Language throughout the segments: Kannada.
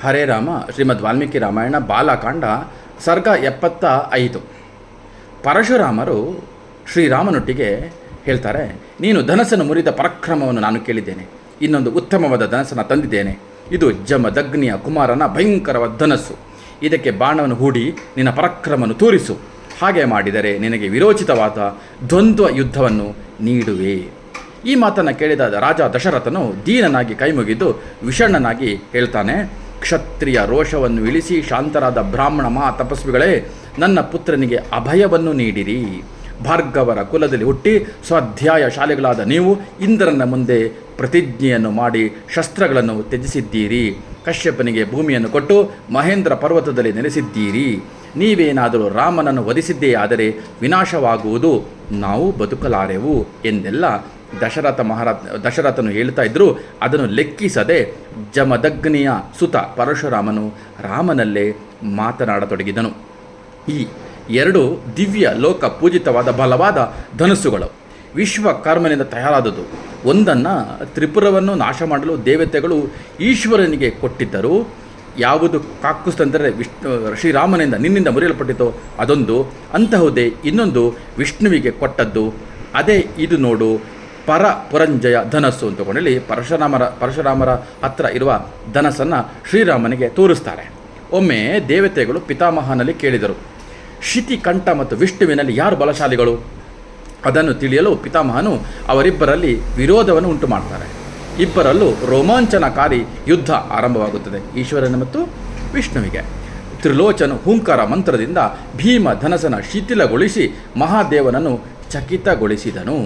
ಹರೇ ರಾಮ ಶ್ರೀಮದ್ ವಾಲ್ಮೀಕಿ ರಾಮಾಯಣ ಬಾಲಕಾಂಡ ಸರ್ಗ 75. ಪರಶುರಾಮರು ಶ್ರೀರಾಮನೊಟ್ಟಿಗೆ ಹೇಳ್ತಾರೆ, ನೀನು ಧನಸ್ಸನ್ನು ಮುರಿದ ಪರಾಕ್ರಮವನ್ನು ನಾನು ಕೇಳಿದ್ದೇನೆ. ಇನ್ನೊಂದು ಉತ್ತಮವಾದ ಧನಸ್ಸನ್ನು ತಂದಿದ್ದೇನೆ. ಇದು ಜಮದಗ್ನಿಯ ಕುಮಾರನ ಭಯಂಕರವಾದ ಧನಸ್ಸು. ಇದಕ್ಕೆ ಬಾಣವನ್ನು ಹೂಡಿ ನಿನ್ನ ಪರಾಕ್ರಮವನ್ನು ತೋರಿಸು. ಹಾಗೆ ಮಾಡಿದರೆ ನಿನಗೆ ವಿರೋಚಿತವಾದ ದ್ವಂದ್ವ ಯುದ್ಧವನ್ನು ನೀಡುವೆ. ಈ ಮಾತನ್ನು ಕೇಳಿದ ರಾಜ ದಶರಥನು ದೀನನಾಗಿ ಕೈಮುಗಿದು ವಿಷಣ್ಣನಾಗಿ ಹೇಳ್ತಾನೆ, ಕ್ಷತ್ರಿಯ ರೋಷವನ್ನು ಇಳಿಸಿ ಶಾಂತರಾದ ಬ್ರಾಹ್ಮಣ ಮಹಾ ತಪಸ್ವಿಗಳೇ, ನನ್ನ ಪುತ್ರನಿಗೆ ಅಭಯವನ್ನು ನೀಡಿರಿ. ಭಾರ್ಗವರ ಕುಲದಲ್ಲಿ ಹುಟ್ಟಿ ಸ್ವಾಧ್ಯಾಯ ಶಾಲೆಗಳಾದ ನೀವು ಇಂದ್ರನ ಮುಂದೆ ಪ್ರತಿಜ್ಞೆಯನ್ನು ಮಾಡಿ ಶಸ್ತ್ರಗಳನ್ನು ತ್ಯಜಿಸಿದ್ದೀರಿ. ಕಶ್ಯಪನಿಗೆ ಭೂಮಿಯನ್ನು ಕೊಟ್ಟು ಮಹೇಂದ್ರ ಪರ್ವತದಲ್ಲಿ ನೆಲೆಸಿದ್ದೀರಿ. ನೀವೇನಾದರೂ ರಾಮನನ್ನು ವಧಿಸಿದ್ದೇ ಆದರೆ ವಿನಾಶವಾಗುವುದು, ನಾವು ಬದುಕಲಾರೆವು ಎಂದೆಲ್ಲ ದಶರಥನು ಹೇಳ್ತಾ ಇದ್ದರೂ ಅದನ್ನು ಲೆಕ್ಕಿಸದೆ ಜಮದಗ್ನಿಯ ಸುತ ಪರಶುರಾಮನು ರಾಮನಲ್ಲೇ ಮಾತನಾಡತೊಡಗಿದನು. ಈ ಎರಡು ದಿವ್ಯ ಲೋಕ ಪೂಜಿತವಾದ ಬಲವಾದ ಧನಸ್ಸುಗಳು ವಿಶ್ವಕರ್ಮನಿಂದ ತಯಾರಾದದ್ದು. ಒಂದನ್ನು ತ್ರಿಪುರವನ್ನು ನಾಶ ಮಾಡಲು ದೇವತೆಗಳು ಈಶ್ವರನಿಗೆ ಕೊಟ್ಟಿದ್ದರು. ಯಾವುದು ಕಾಕುಸ್ತಂದರೆ ಶ್ರೀರಾಮನಿಂದ ನಿನ್ನಿಂದ ಮುರಿಯಲ್ಪಟ್ಟಿತೋ ಅದೊಂದು. ಅಂತಹುದೇ ಇನ್ನೊಂದು ವಿಷ್ಣುವಿಗೆ ಕೊಟ್ಟದ್ದು. ಅದೇ ಇದು ನೋಡು, ಪುರಂಜಯ ಧನಸ್ಸು ಅಂತಕೊಂಡಲ್ಲಿ ಪರಶುರಾಮರ ಹತ್ರ ಇರುವ ಧನಸ್ಸನ್ನು ಶ್ರೀರಾಮನಿಗೆ ತೋರಿಸ್ತಾರೆ. ಒಮ್ಮೆ ದೇವತೆಗಳು ಪಿತಾಮಹನಲ್ಲಿ ಕೇಳಿದರು, ಶಿತಿಕಂಠ ಮತ್ತು ವಿಷ್ಣುವಿನಲ್ಲಿ ಯಾರು ಬಲಶಾಲಿಗಳು? ಅದನ್ನು ತಿಳಿಯಲು ಪಿತಾಮಹನು ಅವರಿಬ್ಬರಲ್ಲಿ ವಿರೋಧವನ್ನು ಉಂಟು ಮಾಡ್ತಾರೆ. ಇಬ್ಬರಲ್ಲೂ ರೋಮಾಂಚನಕಾರಿ ಯುದ್ಧ ಆರಂಭವಾಗುತ್ತದೆ, ಈಶ್ವರನ ಮತ್ತು ವಿಷ್ಣುವಿಗೆ. ತ್ರಿಲೋಚನು ಹೂಂಕಾರ ಮಂತ್ರದಿಂದ ಭೀಮ ಧನಸನ ಶಿಥಿಲಗೊಳಿಸಿ ಮಹಾದೇವನನ್ನು ಚಕಿತಗೊಳಿಸಿದನು.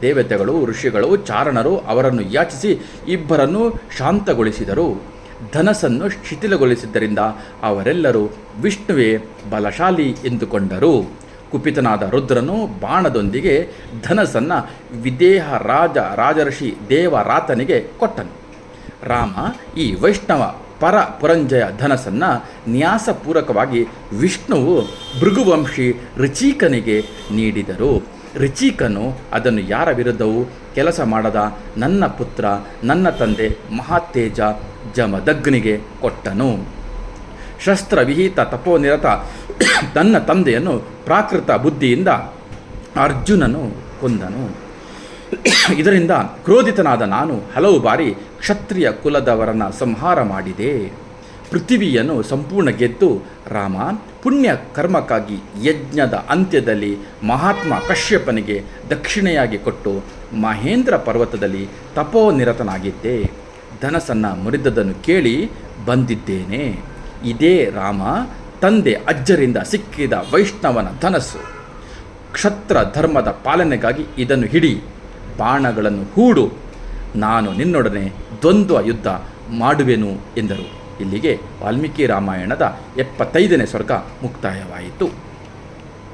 ದೇವತೆಗಳು, ಋಷಿಗಳು, ಚಾರಣರು ಅವರನ್ನು ಯಾಚಿಸಿ ಇಬ್ಬರನ್ನು ಶಾಂತಗೊಳಿಸಿದರು. ಧನಸ್ಸನ್ನು ಶಿಥಿಲಗೊಳಿಸಿದ್ದರಿಂದ ಅವರೆಲ್ಲರೂ ವಿಷ್ಣುವೇ ಬಲಶಾಲಿ ಎಂದುಕೊಂಡರು. ಕುಪಿತನಾದ ರುದ್ರನು ಬಾಣದೊಂದಿಗೆ ಧನಸ್ಸನ್ನು ವಿದೇಹ ರಾಜರ್ಷಿ ದೇವರಾತನಿಗೆ ಕೊಟ್ಟನು. ರಾಮ ಈ ವೈಷ್ಣವ ಪುರಂಜಯ ಧನಸ್ಸನ್ನು ನ್ಯಾಸಪೂರ್ವಕವಾಗಿ ವಿಷ್ಣುವು ಭೃಗುವಂಶಿ ಋಚೀಕನಿಗೆ ನೀಡಿದರು. ಋಚೀಕನು ಅದನ್ನು ಯಾರ ವಿರುದ್ಧವೂ ಕೆಲಸ ಮಾಡದ ನನ್ನ ಪುತ್ರ, ನನ್ನ ತಂದೆ ಮಹಾತೇಜ ಜಮದಗ್ನಿಗೆ ಕೊಟ್ಟನು. ಶಸ್ತ್ರವಿಹಿತ ತಪೋನಿರತ ತನ್ನ ತಂದೆಯನ್ನು ಪ್ರಾಕೃತ ಬುದ್ಧಿಯಿಂದ ಅರ್ಜುನನು ಕೊಂದನು. ಇದರಿಂದ ಕ್ರೋಧಿತನಾದ ನಾನು ಹಲವು ಬಾರಿ ಕ್ಷತ್ರಿಯ ಕುಲದವರನ್ನು ಸಂಹಾರ ಮಾಡಿದೆ. ಪೃಥ್ವಿಯನ್ನು ಸಂಪೂರ್ಣ ಗೆದ್ದು ರಾಮ ಪುಣ್ಯ ಕರ್ಮಕ್ಕಾಗಿ ಯಜ್ಞದ ಅಂತ್ಯದಲ್ಲಿ ಮಹಾತ್ಮ ಕಶ್ಯಪನಿಗೆ ದಕ್ಷಿಣೆಯಾಗಿ ಕೊಟ್ಟು ಮಹೇಂದ್ರ ಪರ್ವತದಲ್ಲಿ ತಪೋನಿರತನಾಗಿದ್ದೆ. ಧನಸ್ಸನ್ನು ಮುರಿದದನ್ನು ಕೇಳಿ ಬಂದಿದ್ದೇನೆ. ಇದೇ ರಾಮ ತಂದೆ ಅಜ್ಜರಿಂದ ಸಿಕ್ಕಿದ ವೈಷ್ಣವನ ಧನಸ್ಸು. ಕ್ಷತ್ರ ಧರ್ಮದ ಪಾಲನೆಗಾಗಿ ಇದನ್ನು ಹಿಡಿ, ಬಾಣಗಳನ್ನು ಹೂಡು, ನಾನು ನಿನ್ನೊಡನೆ ದ್ವಂದ್ವ ಯುದ್ಧ ಮಾಡುವೆನು ಎಂದರು. ಇಲ್ಲಿಗೆ ವಾಲ್ಮೀಕಿ ರಾಮಾಯಣದ 75ನೇ ಸರ್ಗ ಮುಕ್ತಾಯವಾಯಿತು.